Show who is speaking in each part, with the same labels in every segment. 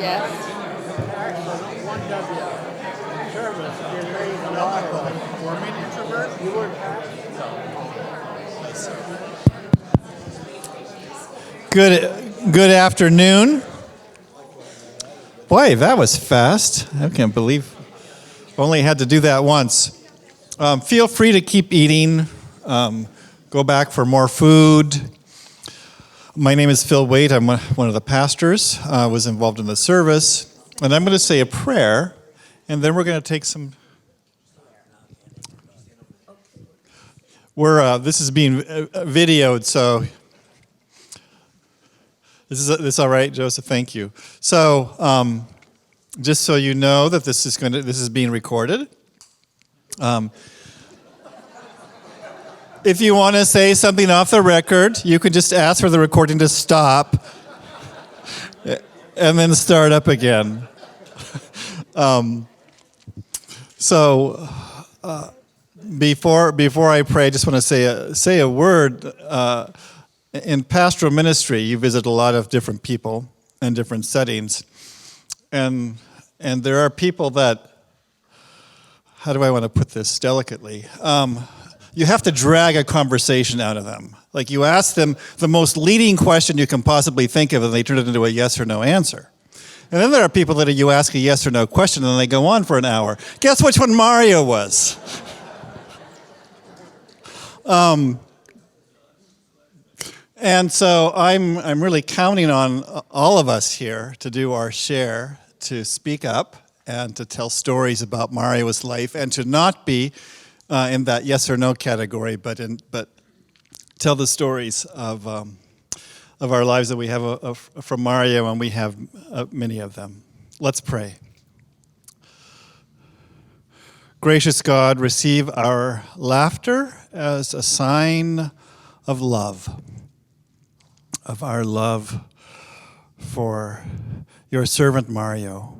Speaker 1: Yes.
Speaker 2: Excellent. 1W. Service. Delayed a lot of them.
Speaker 3: Were me an introvert?
Speaker 2: You were back?
Speaker 3: Good afternoon. Boy, that was fast. I can't believe only had to do that once. Feel free to keep eating. Go back for more food. My name is Phil Waite. I'm one of the pastors. I was involved in the service. And I'm going to say a prayer, and then we're going to take some... This is being videoed, so... This is all right, Joseph? Thank you. So, just so you know that this is being recorded. If you want to say something off the record, you can just ask for the recording to stop and then start up again. Before I pray, I just want to say a word. In pastoral ministry, you visit a lot of different people in different settings, and there are people that, how do I want to put this delicately? You have to drag a conversation out of them. Like you ask them the most leading question you can possibly think of, and they turn it into a yes or no answer. And then there are people that you ask a yes or no question, and they go on for an hour. Guess which one Mario was? And so I'm really counting on all of us here to do our share, to speak up and to tell stories about Mario's life, and to not be in that yes or no category, but tell the stories of our lives that we have from Mario, and we have many of them. Let's pray. Gracious God, receive our laughter as a sign of love. Of our love for your servant Mario.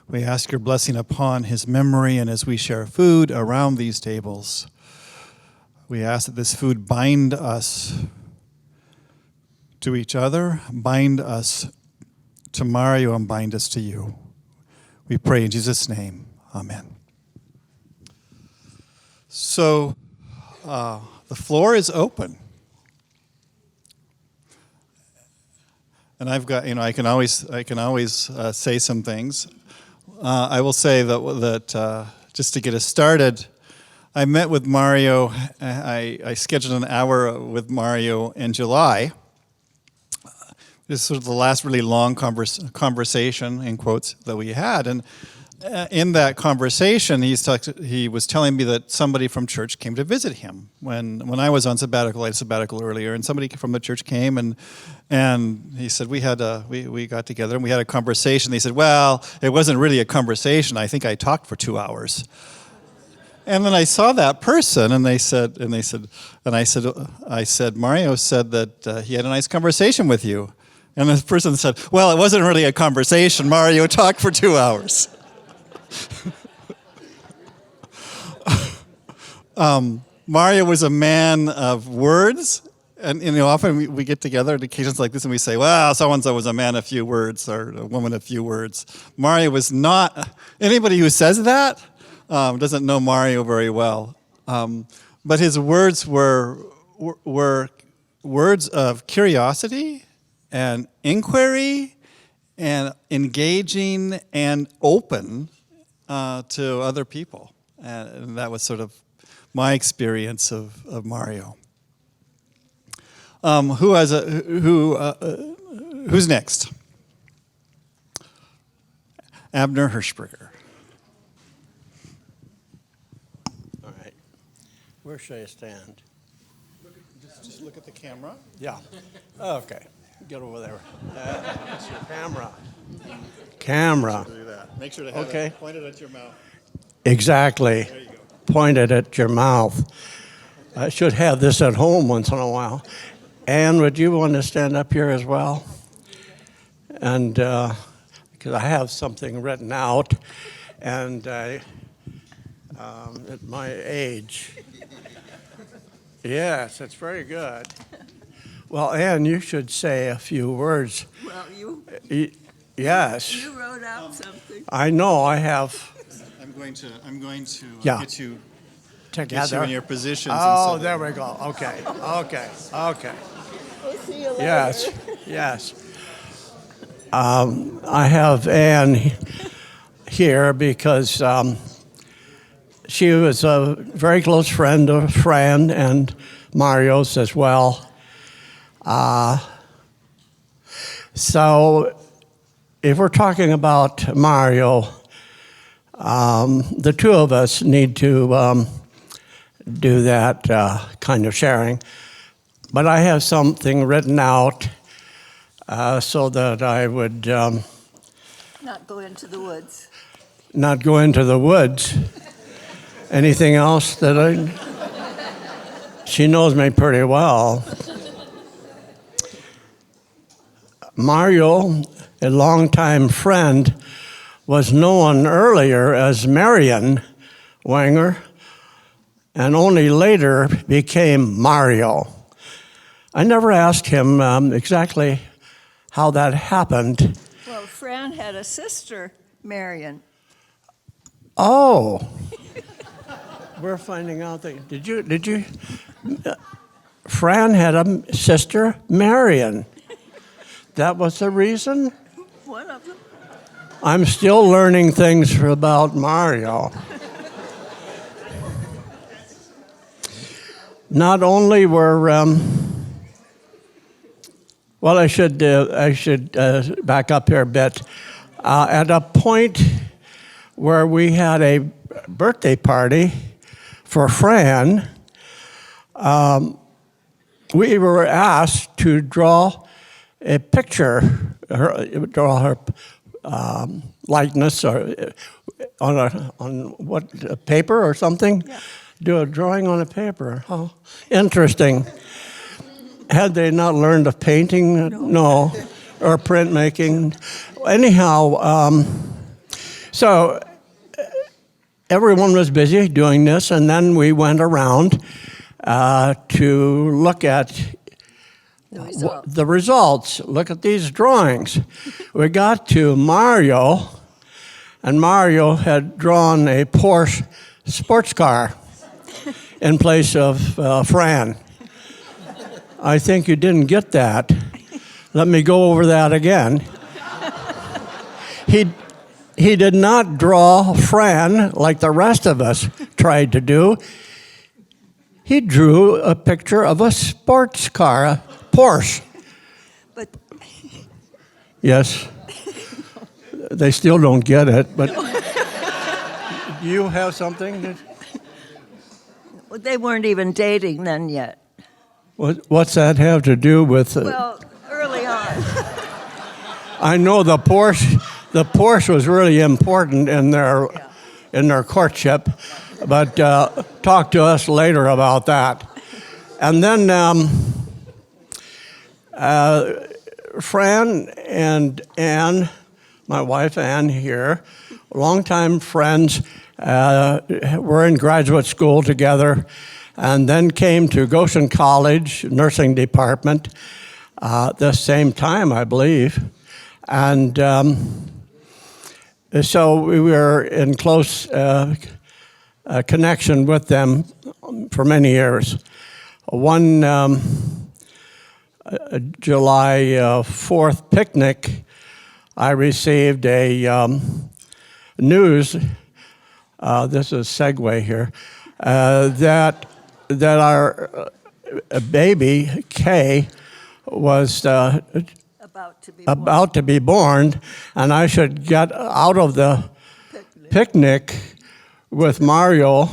Speaker 3: We ask your blessing upon his memory, and as we share food around these tables, we ask that this food bind us to each other, bind us to Mario, and bind us to you. We pray in Jesus' name. Amen. So, the floor is open. And I've got, I can always say some things. I will say that just to get us started, I met with Mario. I scheduled an hour with Mario in July. This is sort of the last really long conversation, in quotes, that we had. And in that conversation, he was telling me that somebody from church came to visit him. When I was on sabbatical, I had sabbatical earlier, and somebody from the church came, and he said, we got together and we had a conversation. They said, well, it wasn't really a conversation. I think I talked for 2 hours. And then I saw that person, and I said, Mario said that he had a nice conversation with you. And this person said, well, it wasn't really a conversation. Mario talked for 2 hours. Mario was a man of words. And often we get together at occasions like this and we say, well, so-and-so was a man of few words or a woman of few words. Mario was not. Anybody who says that doesn't know Mario very well. But his words were words of curiosity and inquiry and engaging and open to other people. And that was sort of my experience of Mario. Who's next? Abner Hirschberger.
Speaker 2: All right. Where should I stand?
Speaker 3: Just look at the camera.
Speaker 2: Yeah. Okay. Get over there. That's your camera. Camera.
Speaker 3: Do that. Make sure to have it pointed at your mouth.
Speaker 2: Exactly.
Speaker 3: There you go.
Speaker 2: Pointed at your mouth. I should have this at home once in a while. Anne, would you want to stand up here as well? And because I have something written out, and at my age, yes, it's very good. Well, Anne, you should say a few words.
Speaker 1: Well, you.
Speaker 2: Yes.
Speaker 1: You wrote out something.
Speaker 2: I know I have
Speaker 3: I'm going to
Speaker 2: Yeah.
Speaker 3: get you
Speaker 2: together.
Speaker 3: in your positions.
Speaker 2: Oh, there we go. Okay. Okay. Okay.
Speaker 1: We'll see you later.
Speaker 2: Yes. Yes. I have Anne here because she was a very close friend of Fran and Mario's as well. So if we're talking about Mario, the two of us need to do that kind of sharing. But I have something written out so that I would
Speaker 1: Not go into the woods.
Speaker 2: not go into the woods. Anything else that I... She knows me pretty well. Mario, a longtime friend, was known earlier as Marion Wenger, and only later became Mario. I never asked him exactly how that happened.
Speaker 1: Well, Fran had a sister, Marion.
Speaker 2: Oh, we're finding out that, did you, Fran had a sister, Marion. That was the reason?
Speaker 1: One of them.
Speaker 2: I'm still learning things about Mario. Not only were, well, I should back up here a bit. At a point where we had a birthday party for Fran, we were asked to draw a picture, draw her likeness or on what, paper or something?
Speaker 1: Yeah.
Speaker 2: Do a drawing on a paper. Oh, interesting. Had they not learned of painting? No. Or printmaking. Anyhow, so everyone was busy doing this, and then we went around to look at the results. Look at these drawings. We got to Mario, and Mario had drawn a Porsche sports car in place of Fran. I think you didn't get that. Let me go over that again. He did not draw Fran like the rest of us tried to do. He drew a picture of a sports car, a Porsche.
Speaker 1: But
Speaker 2: Yes. They still don't get it, but do you have something?
Speaker 1: they weren't even dating then yet.
Speaker 2: What's that have to do with?
Speaker 1: Well, early on.
Speaker 2: I know the Porsche was really important in their courtship, but talk to us later about that. And then Fran and Anne, my wife Anne here, longtime friends, were in graduate school together, and then came to Goshen College nursing department the same time, I believe. And so we were in close connection with them for many years. One July 4th picnic, I received a news, this is a segue here, that our baby, Kay, was about to be born, and I should get out of the picnic with Mario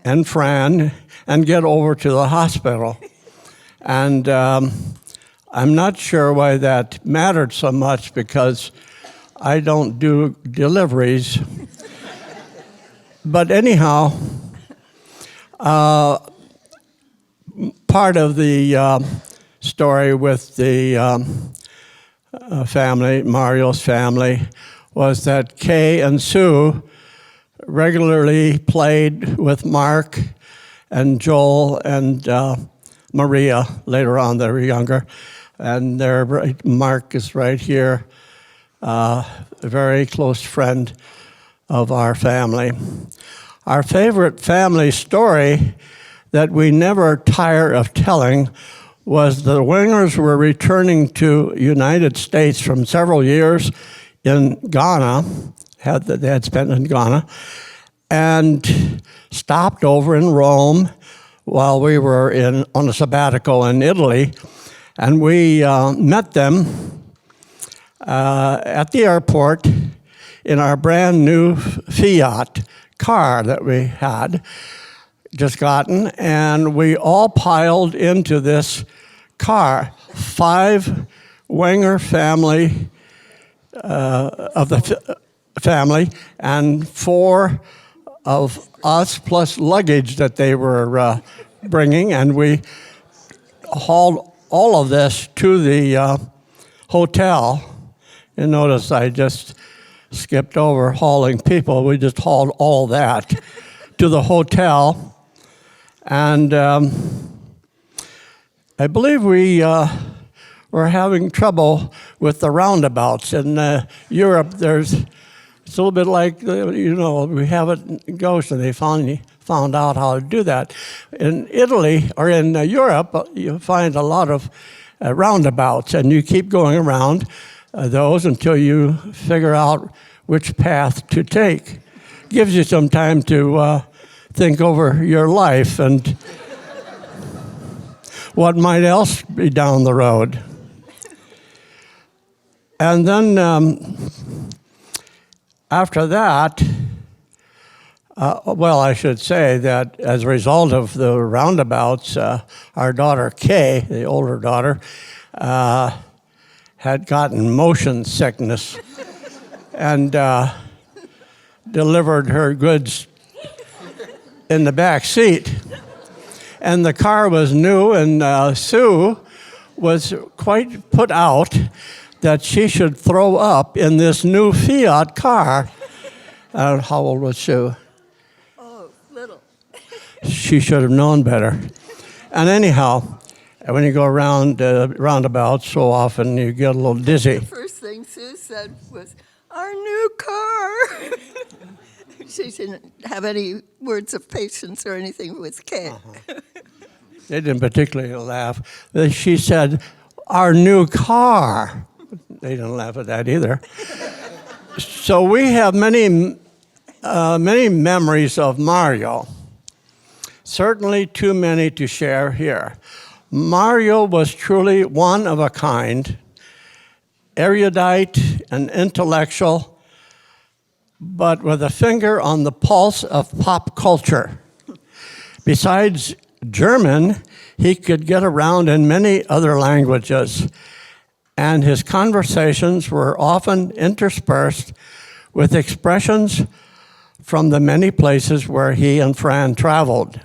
Speaker 2: and Fran and get over to the hospital. And I'm not sure why that mattered so much, because I don't do deliveries. But anyhow, part of the story with the family, Mario's family, was that Kay and Sue regularly played with Mark and Joel and Maria. Later on, they were younger. And Mark is right here. a very close friend of our family. Our favorite family story that we never tire of telling was the Wengers were returning to United States from several years in Ghana, they had spent in Ghana, and stopped over in Rome while we were on a sabbatical in Italy. And we met them at the airport in our brand new Fiat car that we had just gotten, and we all piled into this car, 5 Wenger family of the family, and 4 of us plus luggage that they were bringing, and we hauled all of this to the hotel. You notice I just skipped over hauling people. We just hauled all that to the hotel. And I believe we were having trouble with the roundabouts. In Europe, it's a little bit like, we have it in Ghost, and they found out how to do that. In Italy, or in Europe, you find a lot of roundabouts, and you keep going around those until you figure out which path to take. Gives you some time to think over your life and what might else be down the road. And then after that, I should say that as a result of the roundabouts, our daughter Kay, the older daughter, had gotten motion sickness and delivered her goods in the back seat. And the car was new, and Sue was quite put out that she should throw up in this new Fiat car. How old was Sue?
Speaker 1: Oh, little.
Speaker 2: She should have known better. And anyhow, when you go around roundabouts so often, you get a little dizzy.
Speaker 1: The first thing Sue said was, "Our new car." She didn't have any words of patience or anything with Kay.
Speaker 2: They didn't particularly laugh. She said, "Our new car." They didn't laugh at that either. So we have many memories of Mario. Certainly too many to share here. Mario was truly one of a kind, erudite and intellectual, but with a finger on the pulse of pop culture. Besides German, he could get around in many other languages, and his conversations were often interspersed with expressions from the many places where he and Fran traveled.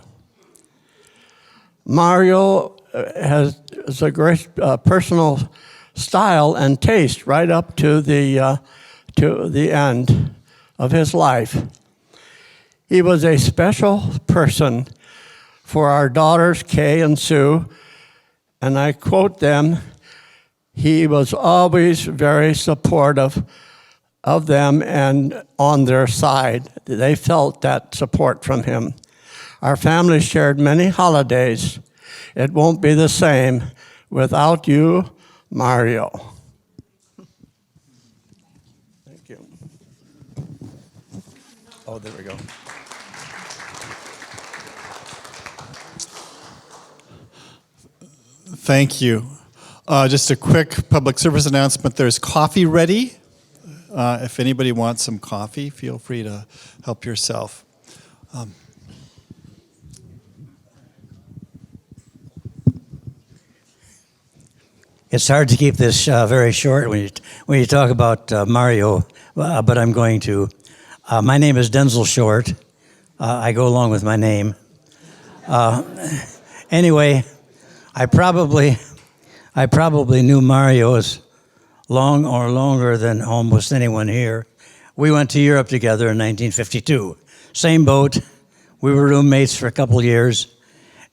Speaker 2: Mario has a great personal style and taste right up to the end of his life. He was a special person for our daughters, Kay and Sue, and I quote them, he was always very supportive of them and on their side. They felt that support from him. Our family shared many holidays. It won't be the same without you, Mario. Thank you. Oh, there we go.
Speaker 3: Thank you. Just a quick public service announcement. There's coffee ready. If anybody wants some coffee, feel free to help yourself.
Speaker 4: It's hard to keep this very short when you talk about Mario, but I'm going to. My name is Denzel Short. I go along with my name. Anyway, I probably knew Mario as long or longer than almost anyone here. We went to Europe together in 1952. Same boat. We were roommates for a couple of years,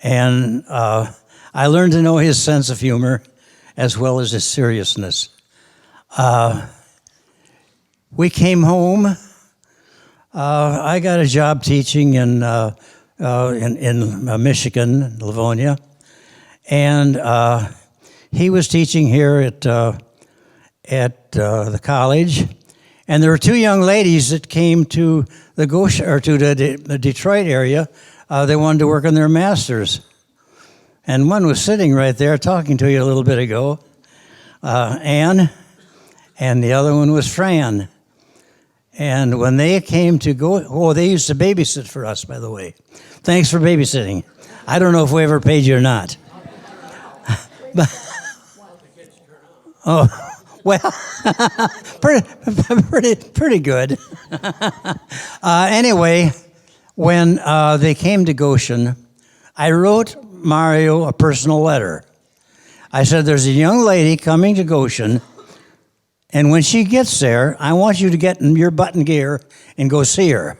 Speaker 4: and I learned to know his sense of humor as well as his seriousness. we came home. I got a job teaching in Michigan, Livonia, and he was teaching here at the college. And there were two young ladies that came to the the Detroit area. They wanted to work on their masters, and one was sitting right there talking to you a little bit ago, Anne, and the other one was Fran. And when they came to go, they used to babysit for us, by the way. Thanks for babysitting. I don't know if we ever paid you or not. But, well, pretty good. Anyway, when they came to Goshen, I wrote Mario a personal letter. I said, there's a young lady coming to Goshen, and when she gets there, I want you to get in your button gear and go see her.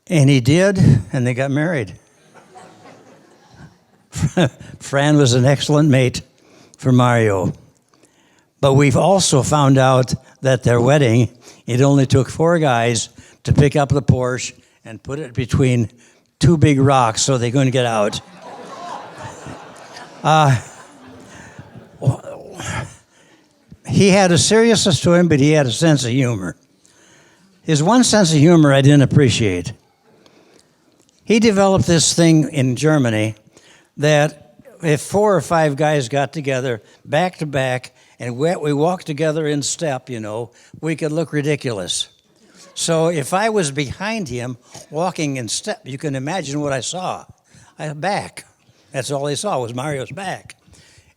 Speaker 4: And he did, and they got married. Fran was an excellent mate for Mario. But we've also found out that their wedding, it only took 4 guys to pick up the Porsche and put it between 2 big rocks so they couldn't get out. He had a seriousness to him, but he had a sense of humor. His one sense of humor I didn't appreciate. He developed this thing in Germany that if 4 or 5 guys got together back to back and we walked together in step, we could look ridiculous. So if I was behind him walking in step, you can imagine what I saw. Back. That's all they saw was Mario's back.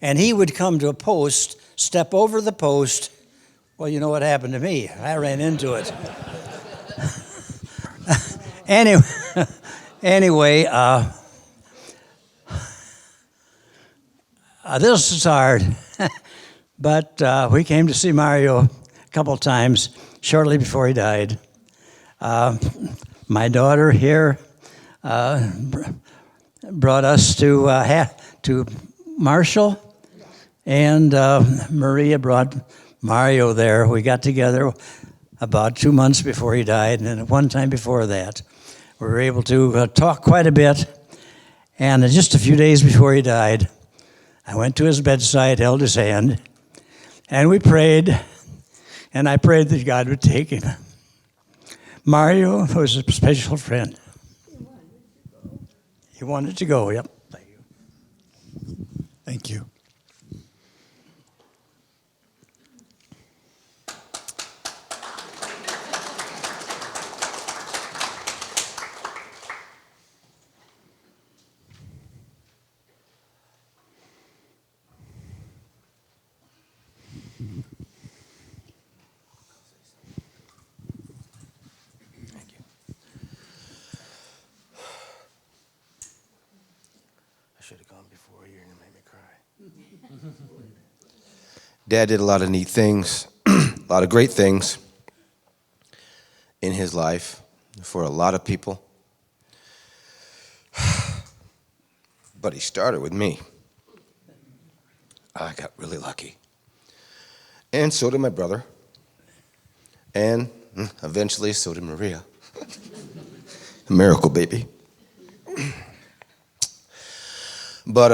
Speaker 4: And he would come to a post, step over the post. Well, you know what happened to me. I ran into it. Anyway, this is hard. But we came to see Mario a couple times shortly before he died. My daughter here brought us to Marshall, and Maria brought Mario there. We got together about 2 months before he died, and then one time before that. We were able to talk quite a bit, and just a few days before he died, I went to his bedside, held his hand, and we prayed, and I prayed that God would take him. Mario was a special friend. He wanted to go, yep. Thank you.
Speaker 3: Thank you.
Speaker 5: Should have gone before you and it made me cry. Dad did a lot of neat things, a lot of great things in his life for a lot of people. But he started with me. I got really lucky. And so did my brother. And eventually so did Maria. A miracle baby. But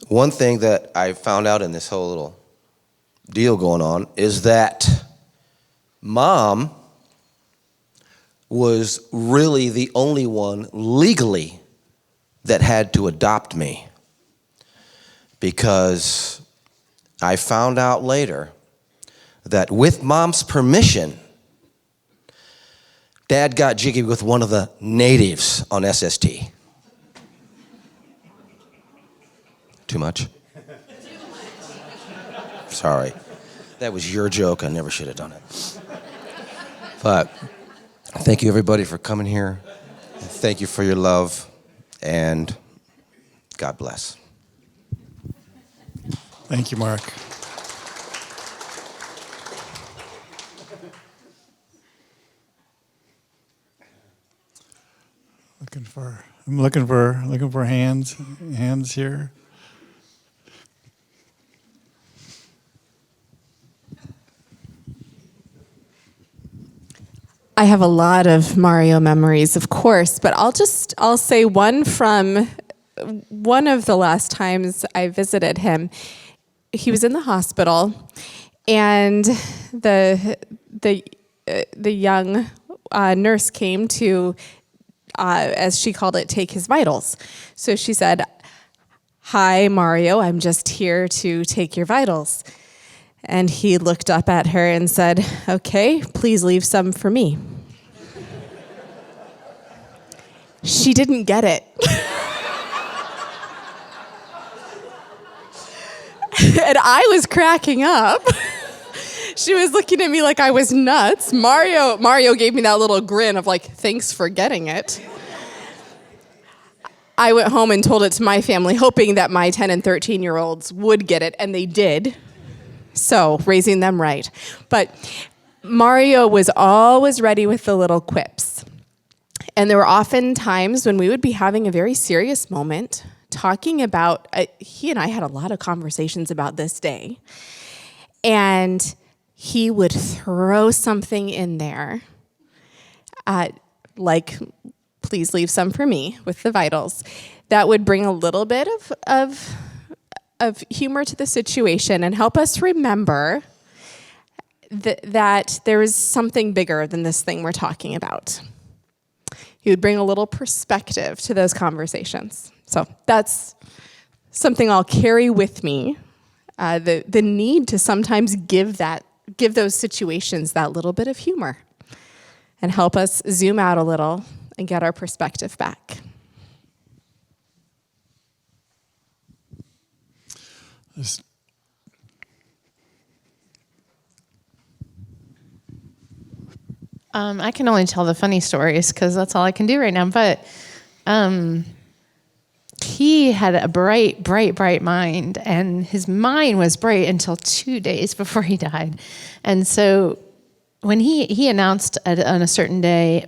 Speaker 5: one thing that I found out in this whole little deal going on is that Mom was really the only one legally that had to adopt me, because I found out later that with Mom's permission, Dad got jiggy with one of the natives on SST. Too much? Sorry. That was your joke. I never should have done it. But thank you, everybody, for coming here. Thank you for your love, and God bless.
Speaker 3: Thank you, Mark. I'm looking for hands here.
Speaker 6: I have a lot of Mario memories, of course, but I'll say one from one of the last times I visited him. He was in the hospital, and the young nurse came to, as she called it, take his vitals. So she said, "Hi, Mario, I'm just here to take your vitals." And he looked up at her and said, "Okay, please leave some for me." She didn't get it. And I was cracking up. She was looking at me like I was nuts. Mario gave me that little grin of like, "Thanks for getting it." I went home and told it to my family, hoping that my 10 and 13-year-olds would get it, and they did. So, raising them right. But Mario was always ready with the little quips. And there were often times when we would be having a very serious moment, talking about, he and I had a lot of conversations about this day. And he would throw something in there, like, "Please leave some for me," with the vitals. That would bring a little bit of humor to the situation and help us remember that there is something bigger than this thing we're talking about. He would bring a little perspective to those conversations. So that's something I'll carry with me, the need to sometimes give those situations that little bit of humor and help us zoom out a little and get our perspective back.
Speaker 7: I can only tell the funny stories because that's all I can do right now. But he had a bright, bright, bright mind, and his mind was bright until 2 days before he died. And so when he announced on a certain day,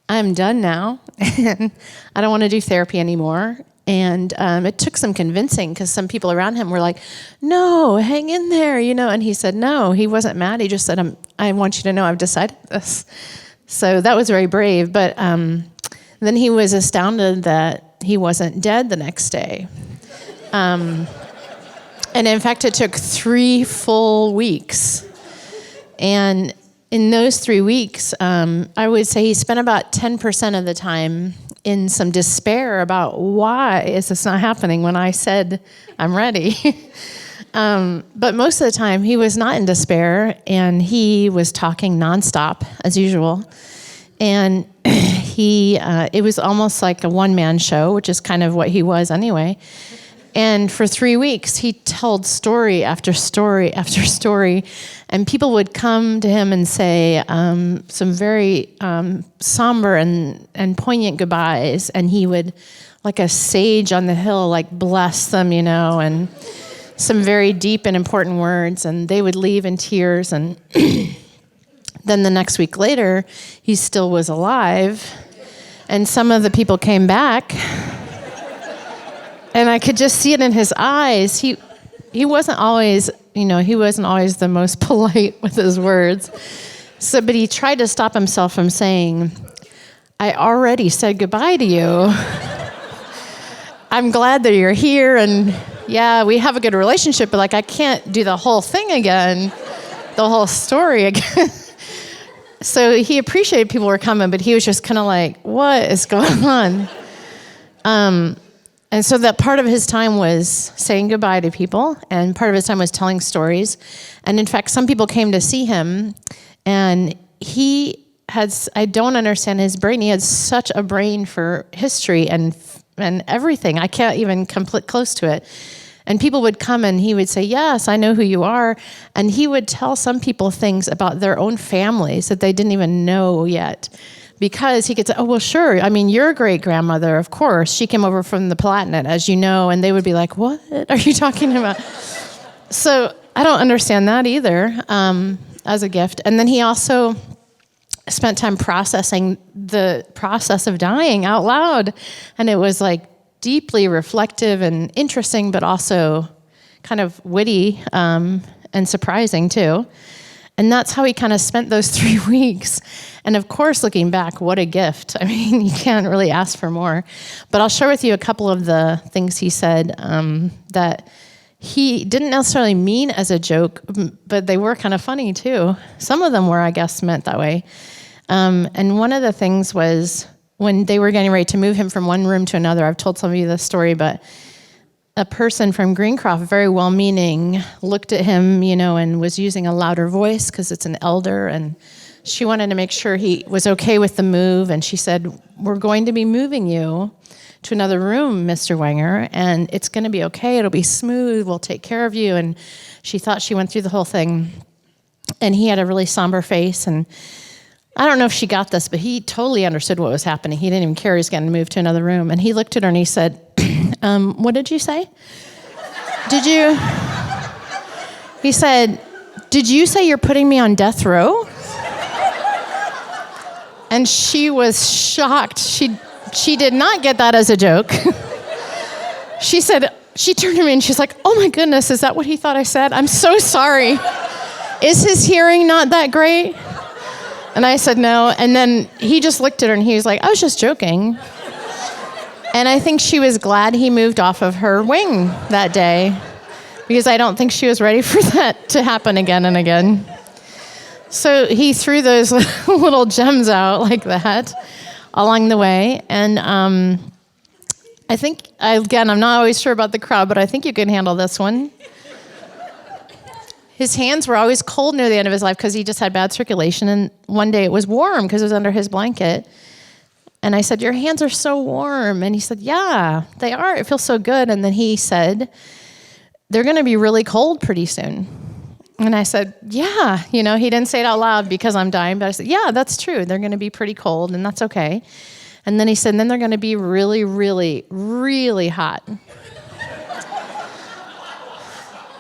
Speaker 7: "I'm done now, and I don't want to do therapy anymore." And it took some convincing because some people around him were like, "No, hang in there, you know." And he said, no, he wasn't mad. He just said, "I want you to know I've decided this." So that was very brave. But then he was astounded that he wasn't dead the next day. And in fact, it took 3 full weeks. And in those 3 weeks, I would say he spent about 10% of the time in some despair about, why is this not happening when I said I'm ready? But most of the time he was not in despair, and he was talking nonstop as usual. And it was almost like a one-man show, which is kind of what he was anyway. And for 3 weeks, he told story after story after story, and people would come to him and say some very somber and poignant goodbyes, and he would, like a sage on the hill, like bless them, you know, and some very deep and important words, and they would leave in tears. And then the next week later, he still was alive, and some of the people came back. And I could just see it in his eyes. He wasn't always, he wasn't always the most polite with his words. So, but he tried to stop himself from saying, "I already said goodbye to you. I'm glad that you're here, and yeah, we have a good relationship, but like I can't do the whole thing again, the whole story again." So he appreciated people were coming, but he was just kind of like, "What is going on?" And so that part of his time was saying goodbye to people, and part of his time was telling stories. And in fact, some people came to see him, and I don't understand his brain. He had such a brain for history and everything. I can't even come close to it. And people would come and he would say, "Yes, I know who you are." And he would tell some people things about their own families that they didn't even know yet. Because he could say, "Oh, well, sure. I mean, your great-grandmother, of course, she came over from the Palatinate, as you know." And they would be like, "What are you talking about?" So I don't understand that either as a gift. And then he also spent time processing the process of dying out loud. And it was like deeply reflective and interesting, but also kind of witty and surprising too. And that's how he kind of spent those 3 weeks. And of course, looking back, what a gift. I mean, you can't really ask for more. But I'll share with you a couple of the things he said that he didn't necessarily mean as a joke, but they were kind of funny too. Some of them were, I guess, meant that way. And one of the things was when they were getting ready to move him from one room to another, I've told some of you this story, but a person from Greencroft, very well-meaning, looked at him, and was using a louder voice because it's an elder, and she wanted to make sure he was okay with the move, and she said, "We're going to be moving you to another room, Mr. Wenger, and it's going to be okay. It'll be smooth. We'll take care of you." And she thought she went through the whole thing, and he had a really somber face, and I don't know if she got this, but he totally understood what was happening. He didn't even care he was getting moved to another room, and he looked at her and he said, what did you say? He said, "Did you say you're putting me on death row?" And she was shocked. She did not get that as a joke. She turned to me and she's like, "Oh my goodness, is that what he thought I said? I'm so sorry. Is his hearing not that great?" And I said, "No." And then he just looked at her and he was like, "I was just joking." And I think she was glad he moved off of her wing that day, because I don't think she was ready for that to happen again and again. So he threw those little gems out like that along the way. And I think, again, I'm not always sure about the crowd, but I think you can handle this one. His hands were always cold near the end of his life because he just had bad circulation. And one day it was warm because it was under his blanket. And I said, "Your hands are so warm." And he said, "Yeah, they are. It feels so good." And then he said, "They're going to be really cold pretty soon." And I said, "Yeah." He didn't say it out loud because I'm dying, but I said, "Yeah, that's true. They're going to be pretty cold, and that's okay." And then he said, "Then they're going to be really, really, really hot."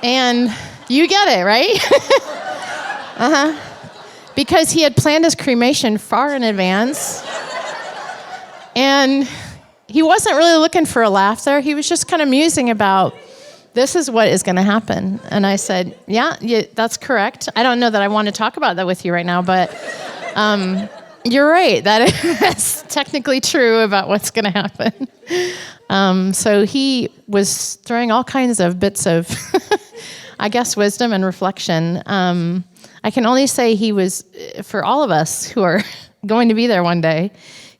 Speaker 7: And you get it, right? Because he had planned his cremation far in advance. And he wasn't really looking for a laugh there. He was just kind of musing about, this is what is going to happen. And I said, yeah, that's correct. I don't know that I want to talk about that with you right now, but you're right. That is technically true about what's going to happen. So he was throwing all kinds of bits of, I guess, wisdom and reflection. I can only say he was, for all of us who are going to be there one day,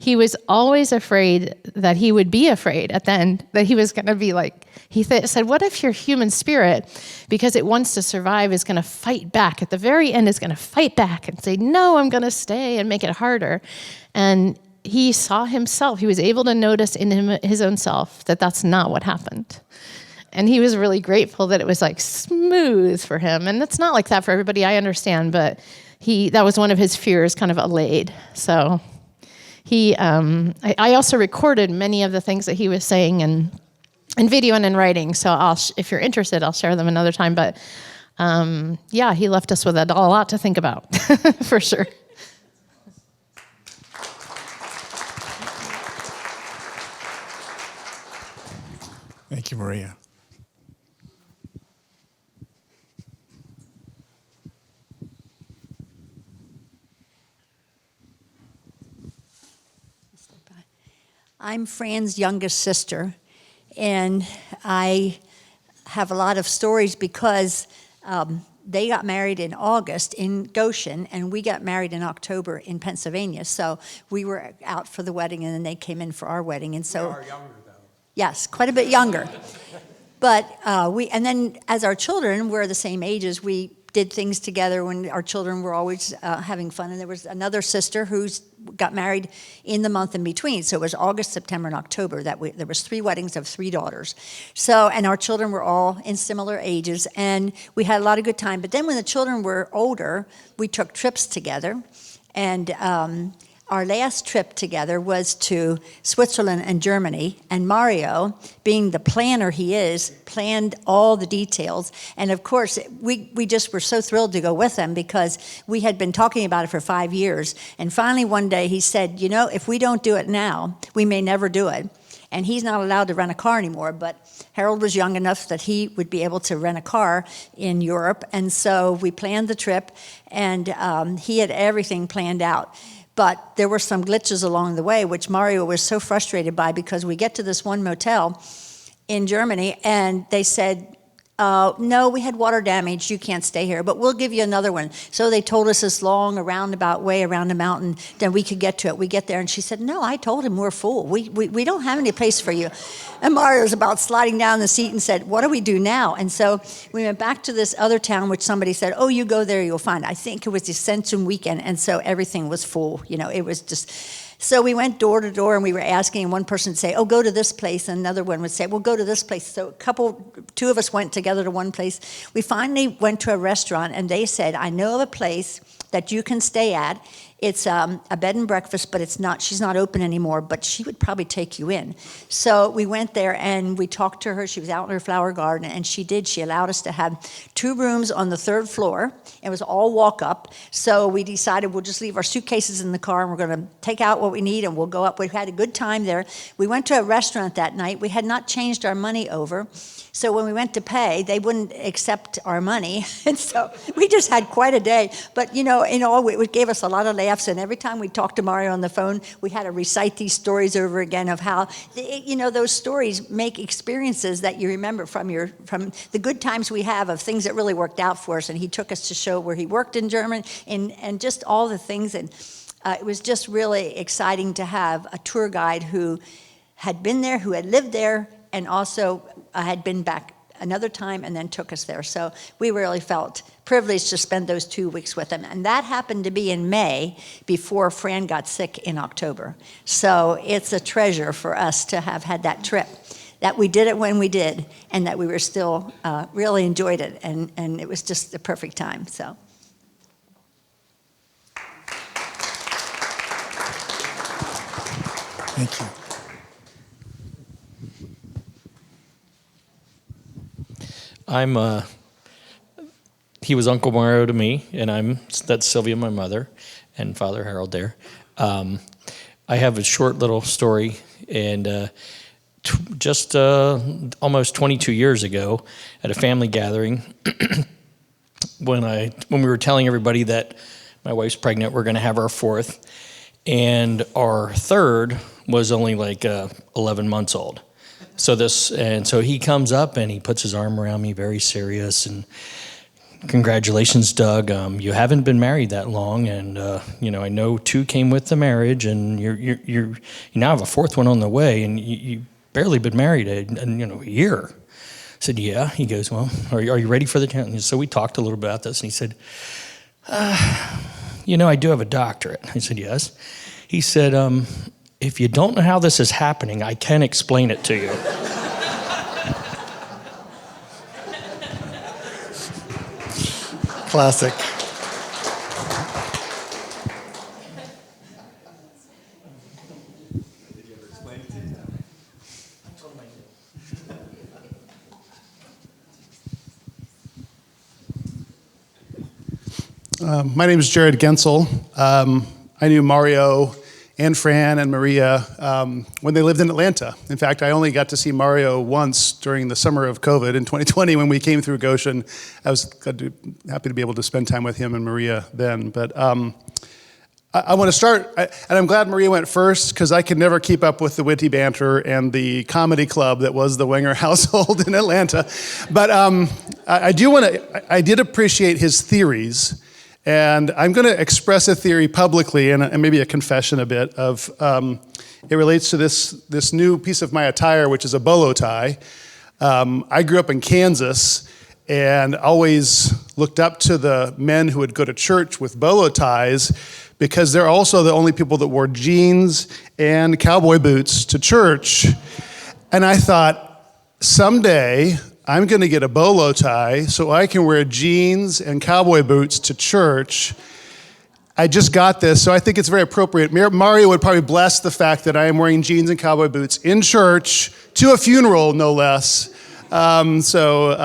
Speaker 7: he was always afraid that he would be afraid at the end, that he was going to be like, he said, what if your human spirit, because it wants to survive, is going to fight back? At the very end, is going to fight back and say, no, I'm going to stay, and make it harder. And he saw himself. He was able to notice in his own self that that's not what happened. And he was really grateful that it was like smooth for him. And it's not like that for everybody, I understand, but that was one of his fears kind of allayed. So I also recorded many of the things that he was saying in video and in writing. So if you're interested, I'll share them another time. But he left us with a lot to think about, for sure.
Speaker 3: Thank you, Maria.
Speaker 8: I'm Fran's youngest sister, and I have a lot of stories because they got married in August in Goshen, and we got married in October in Pennsylvania. So we were out for the wedding, and then they came in for our wedding. And so,
Speaker 9: you are younger, though.
Speaker 8: Yes, quite a bit younger. But and then as our children were the same ages, we did things together when our children were always having fun. And there was another sister who got married in the month in between. So it was August, September, and October. There was 3 weddings of 3 daughters. So, and our children were all in similar ages, and we had a lot of good time. But then when the children were older, we took trips together. And our last trip together was to Switzerland and Germany, and Mario, being the planner he is, planned all the details. And of course, we just were so thrilled to go with him because we had been talking about it for 5 years. And finally one day he said, if we don't do it now, we may never do it. and he's not allowed to rent a car anymore. But Harold was young enough that he would be able to rent a car in Europe, and so we planned the trip, and he had everything planned out. But there were some glitches along the way, which Mario was so frustrated by, because we get to this one motel in Germany, and they said, no, we had water damage, you can't stay here, but we'll give you another one. So they told us this long, roundabout way around the mountain, then we could get to it. We get there, and she said, no, I told him we're full. We don't have any place for you. And Mario's about sliding down the seat and said, what do we do now? And so we went back to this other town, which somebody said, oh, you go there, you'll find. I think it was the Ascension weekend, and so everything was full. It was just... So we went door to door, and we were asking, and one person would say, oh, go to this place, and another one would say, well, go to this place. So two of us went together to one place. We finally went to a restaurant, and they said, I know of a place that you can stay at. It's a bed and breakfast, but she's not open anymore, but she would probably take you in. So we went there, and we talked to her. She was out in her flower garden, and she allowed us to have 2 rooms on the 3rd floor. It was all walk up. So we decided we'll just leave our suitcases in the car, and we're going to take out what we need, and we'll go up. We had a good time there. We went to a restaurant that night. We had not changed our money over. So when we went to pay, they wouldn't accept our money. And so we just had quite a day. But, in all, it gave us a lot of laughs. And every time we talked to Mario on the phone, we had to recite these stories over again of how, those stories make experiences that you remember from the good times we have of things that really worked out for us. And he took us to show where he worked in Germany and just all the things. And it was just really exciting to have a tour guide who had been there, who had lived there, and also had been back another time and then took us there. So we really felt privileged to spend those 2 weeks with him. And that happened to be in May before Fran got sick in October. So it's a treasure for us to have had that trip, that we did it when we did, and that we were still really enjoyed it. And it was just the perfect time. So.
Speaker 9: Thank you.
Speaker 10: He was Uncle Mario to me, and that's Sylvia, my mother, and Father Harold there. I have a short little story, and just almost 22 years ago, at a family gathering, when we were telling everybody that my wife's pregnant, we're going to have our 4th, and our 3rd was only like 11 months old. So he comes up and he puts his arm around me, very serious, and congratulations, Doug. You haven't been married that long, and I know 2 came with the marriage, and you now have a 4th one on the way, and you barely been married a year. I said, yeah. He goes, well, are you ready for the challenge? So we talked a little bit about this, and he said, I do have a doctorate. I said, yes. He said, if you don't know how this is happening, I can explain it to you.
Speaker 9: Classic. My name is Jared Gensel. I knew Mario and Fran and Maria when they lived in Atlanta. In fact, I only got to see Mario once during the summer of COVID in 2020 when we came through Goshen. I was happy to be able to spend time with him and Maria then. But I want to start, and I'm glad Maria went first because I could never keep up with the witty banter and the comedy club that was the Wenger household in Atlanta. But I did appreciate his theories. And I'm going to express a theory publicly and maybe a confession a bit of, it relates to this new piece of my attire, which is a bolo tie. I grew up in Kansas and always looked up to the men who would go to church with bolo ties because they're also the only people that wore jeans and cowboy boots to church. And I thought, someday I'm going to get a bolo tie so I can wear jeans and cowboy boots to church. I just got this, so I think it's very appropriate. Mario would probably bless the fact that I am wearing jeans and cowboy boots in church to a funeral, no less. So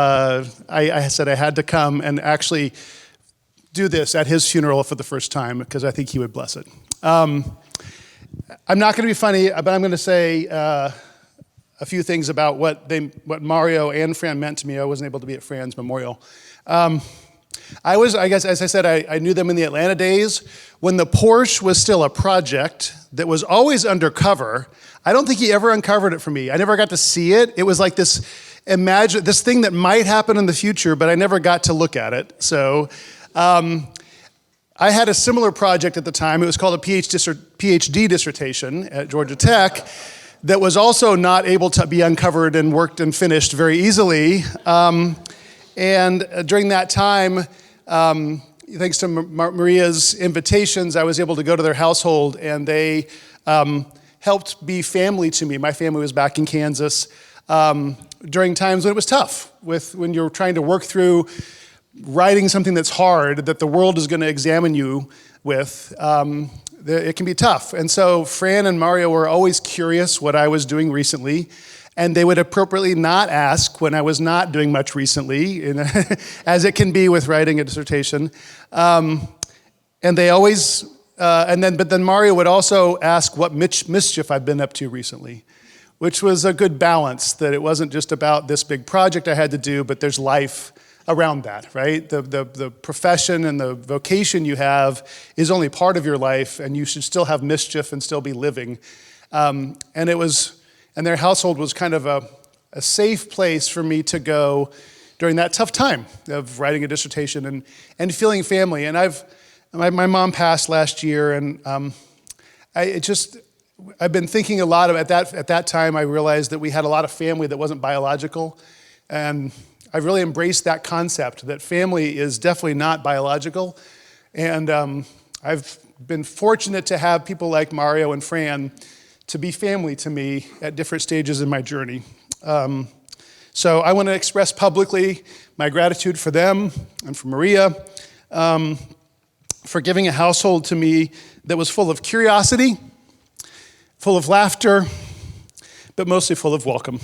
Speaker 9: I said I had to come and actually do this at his funeral for the first time because I think he would bless it. I'm not going to be funny, but I'm going to say a few things about what Mario and Fran meant to me. I wasn't able to be at Fran's memorial. I guess, as I said, I knew them in the Atlanta days when the Porsche was still a project that was always undercover. I don't think he ever uncovered it for me. I never got to see it. It was like this thing that might happen in the future, but I never got to look at it. So I had a similar project at the time. It was called a PhD dissertation at Georgia Tech that was also not able to be uncovered and worked and finished very easily. And during that time, thanks to Maria's invitations, I was able to go to their household, and they helped be family to me. My family was back in Kansas during times when it was tough, when you're trying to work through writing something that's hard, that the world is going to examine you with. It can be tough. And so Fran and Mario were always curious what I was doing recently, and they would appropriately not ask when I was not doing much recently, as it can be with writing a dissertation. And they always, but then Mario would also ask what mischief I've been up to recently, which was a good balance, that it wasn't just about this big project I had to do, but there's life around that, right? The profession and the vocation you have is only part of your life, and you should still have mischief and still be living. And their household was kind of a safe place for me to go during that tough time of writing a dissertation and feeling family. And my mom passed last year, and I've been thinking a lot at that time. I realized that we had a lot of family that wasn't biological, and I've really embraced that concept that family is definitely not biological. And I've been fortunate to have people like Mario and Fran to be family to me at different stages in my journey. So I want to express publicly my gratitude for them and for Maria, for giving a household to me that was full of curiosity, full of laughter, but mostly full of welcome.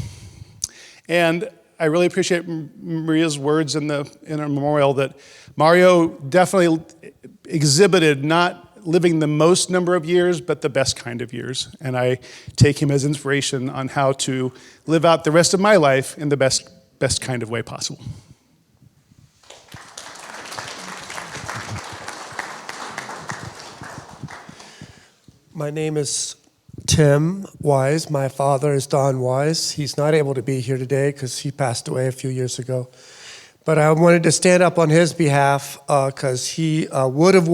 Speaker 9: And I really appreciate Maria's words in our memorial that Mario definitely exhibited not living the most number of years, but the best kind of years. And I take him as inspiration on how to live out the rest of my life in the best kind of way possible.
Speaker 11: My name is Tim Wise. My father is Don Wise. He's not able to be here today because he passed away a few years ago. But I wanted to stand up on his behalf because he would have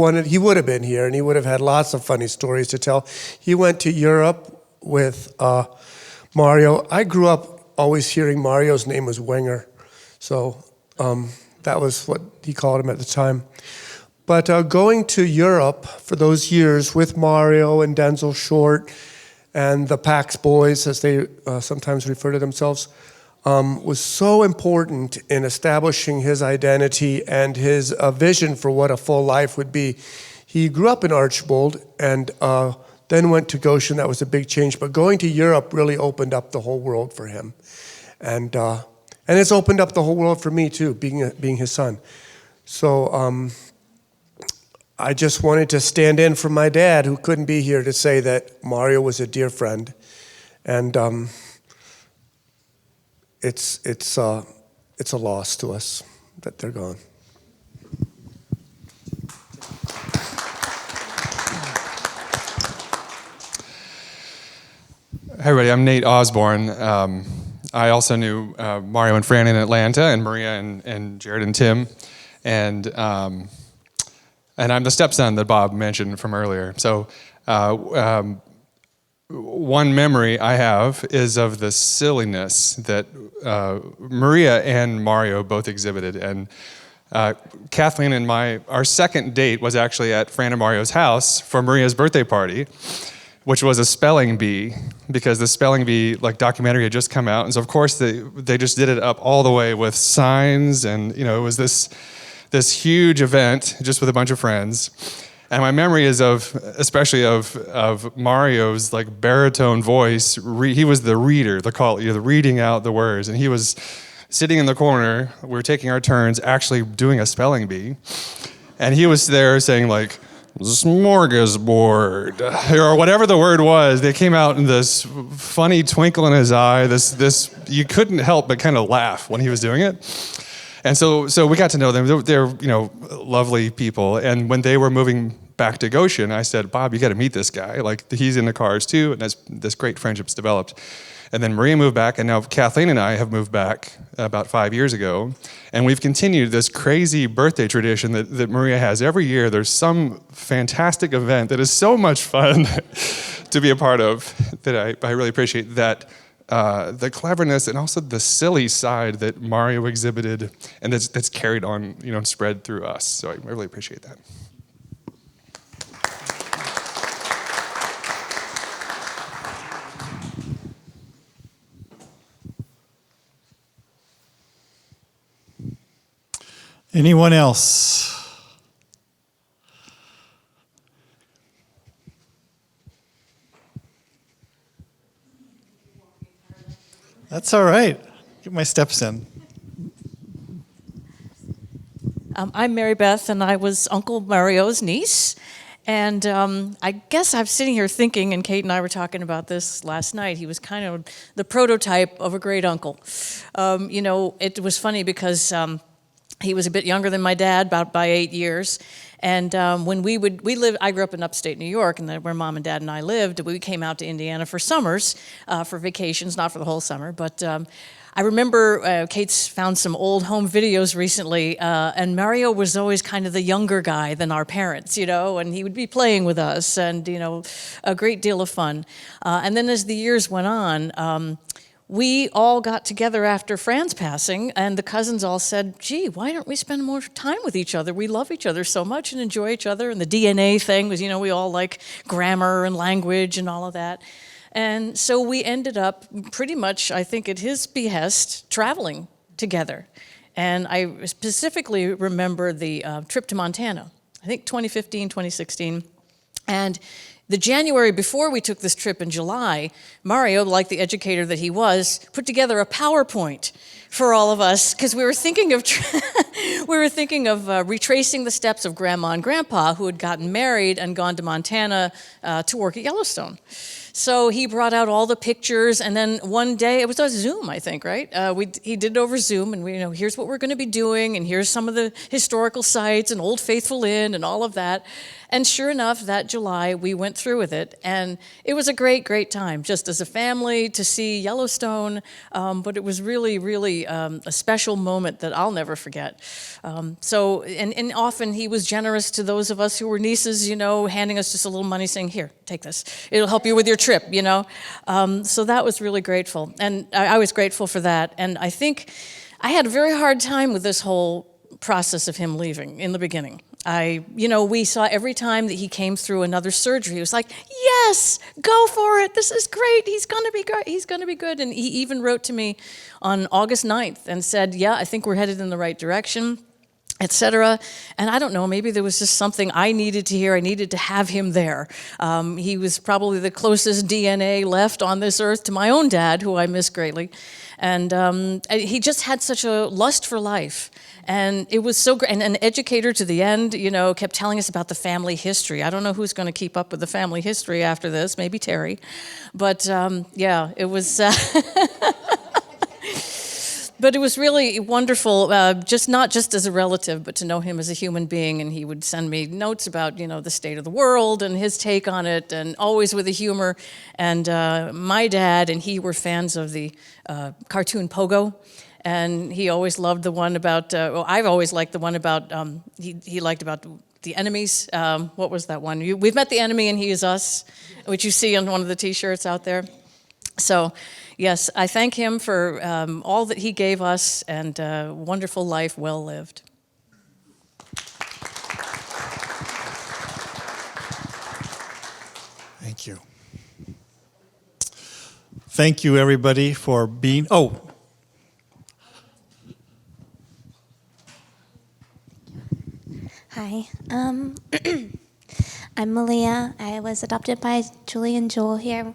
Speaker 11: been here, and he would have had lots of funny stories to tell. He went to Europe with Mario. I grew up always hearing Mario's name was Wenger. So that was what he called him at the time. But going to Europe for those years with Mario and Denzel Short and the Pax Boys, as they sometimes refer to themselves, was so important in establishing his identity and his vision for what a full life would be. He grew up in Archbold and then went to Goshen. That was a big change. But going to Europe really opened up the whole world for him. And it's opened up the whole world for me, too, being his son. So I just wanted to stand in for my dad, who couldn't be here, to say that Mario was a dear friend. And it's a loss to us that they're gone.
Speaker 12: Hey everybody, I'm Nate Osborne. I also knew Mario and Fran in Atlanta, and Maria and Jared and Tim, and I'm the stepson that Bob mentioned from earlier. So one memory I have is of the silliness that Maria and Mario both exhibited. And Kathleen and our second date was actually at Fran and Mario's house for Maria's birthday party, which was a spelling bee, because the spelling bee documentary had just come out. And so of course they just did it up all the way with signs, and it was this huge event just with a bunch of friends. And my memory is especially of Mario's baritone voice. He was the reader, the reading out the words, and he was sitting in the corner. We were taking our turns, actually doing a spelling bee, and he was there saying smorgasbord, or whatever the word was. They came out in this funny twinkle in his eye. This you couldn't help but kind of laugh when he was doing it. And so we got to know them. They're lovely people. And when they were moving back to Goshen, I said, Bob, you got to meet this guy. Like, he's in the cars too, and this great friendship's developed. And then Maria moved back, and now Kathleen and I have moved back about 5 years ago. And we've continued this crazy birthday tradition that Maria has. Every year there's some fantastic event that is so much fun to be a part of, that I really appreciate that. The cleverness and also the silly side that Mario exhibited, and that's carried on, and spread through us. So I really appreciate that.
Speaker 3: Anyone else? That's all right. Get my steps in.
Speaker 13: I'm Mary Beth, and I was Uncle Mario's niece. And I guess I'm sitting here thinking, and Kate and I were talking about this last night, he was kind of the prototype of a great uncle. It was funny because he was a bit younger than my dad, about by 8 years. And when we lived, I grew up in upstate New York, and where Mom and Dad and I lived. We came out to Indiana for summers, for vacations, not for the whole summer. But I remember Kate's found some old home videos recently, and Mario was always kind of the younger guy than our parents, and he would be playing with us, and a great deal of fun. And then as the years went on, we all got together after Fran's passing, and the cousins all said, gee, why don't we spend more time with each other? We love each other so much and enjoy each other. And the DNA thing was, we all like grammar and language and all of that. And so we ended up pretty much, I think at his behest, traveling together. And I specifically remember the trip to Montana, I think 2015, 2016. And the January before we took this trip in July, Mario, like the educator that he was, put together a PowerPoint for all of us because we were thinking of retracing the steps of Grandma and Grandpa, who had gotten married and gone to Montana to work at Yellowstone. So he brought out all the pictures, and then one day, it was on Zoom, I think, right? He did it over Zoom, and here's what we're going to be doing, and here's some of the historical sites, and Old Faithful Inn, and all of that. And sure enough, that July, we went through with it, and it was a great, great time, just as a family to see Yellowstone, but it was really, really a special moment that I'll never forget. And often he was generous to those of us who were nieces, handing us just a little money, saying, here, take this. It'll help you with your trip, So that was really grateful, and I was grateful for that. And I think I had a very hard time with this whole process of him leaving in the beginning. We saw every time that he came through another surgery, he was like, yes, go for it. This is great. He's going to be great. He's going to be good. And he even wrote to me on August 9th and said, yeah, I think we're headed in the right direction, etc. And I don't know, maybe there was just something I needed to hear. I needed to have him there. He was probably the closest DNA left on this earth to my own dad, who I miss greatly. And he just had such a lust for life. And it was so great. And an educator to the end, kept telling us about the family history. I don't know who's going to keep up with the family history after this, maybe Terry. But it was... But it was really wonderful, not just as a relative, but to know him as a human being. And he would send me notes about, the state of the world and his take on it, and always with a humor. And my dad and he were fans of the cartoon Pogo. And he always loved the one about, I've always liked the one about, he liked about the enemies. What was that one? We've met the enemy and he is us, which you see on one of the T-shirts out there. So, yes, I thank him for all that he gave us, and a wonderful life well lived.
Speaker 3: Thank you. Thank you, everybody, for being... Oh.
Speaker 14: Hi. I'm Malia. I was adopted by Julie and Joel here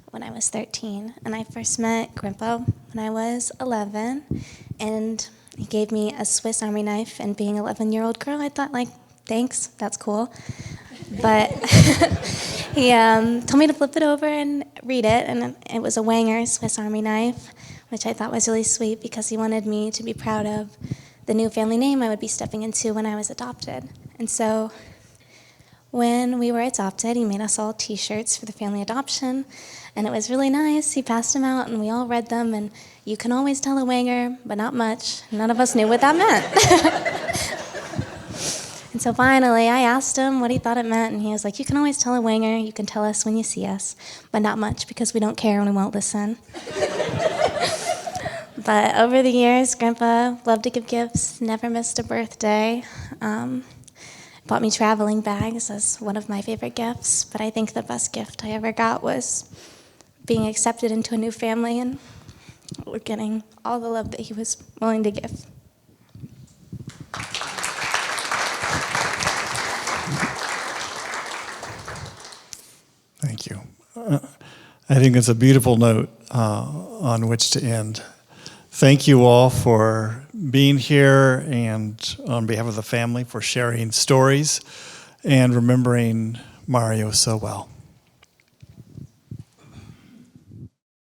Speaker 14: when I was 13, and I first met Grandpa when I was 11, and he gave me a Swiss Army knife, and being an 11-year-old girl, I thought, thanks, that's cool. But he told me to flip it over and read it, and it was a Wenger Swiss Army knife, which I thought was really sweet because he wanted me to be proud of the new family name I would be stepping into when I was adopted. And so when we were adopted, he made us all T-shirts for the family adoption, and it was really nice. He passed them out, and we all read them, and you can always tell a Wenger, but not much. None of us knew what that meant. And so finally, I asked him what he thought it meant, and he was like, you can always tell a Wenger, you can tell us when you see us, but not much, because we don't care and we won't listen. But over the years, Grandpa loved to give gifts, never missed a birthday. Bought me traveling bags as one of my favorite gifts, but I think the best gift I ever got was being accepted into a new family and getting all the love that he was willing to give.
Speaker 3: Thank you. I think it's a beautiful note on which to end. Thank you all for being here, and on behalf of the family for sharing stories and remembering Mario so well.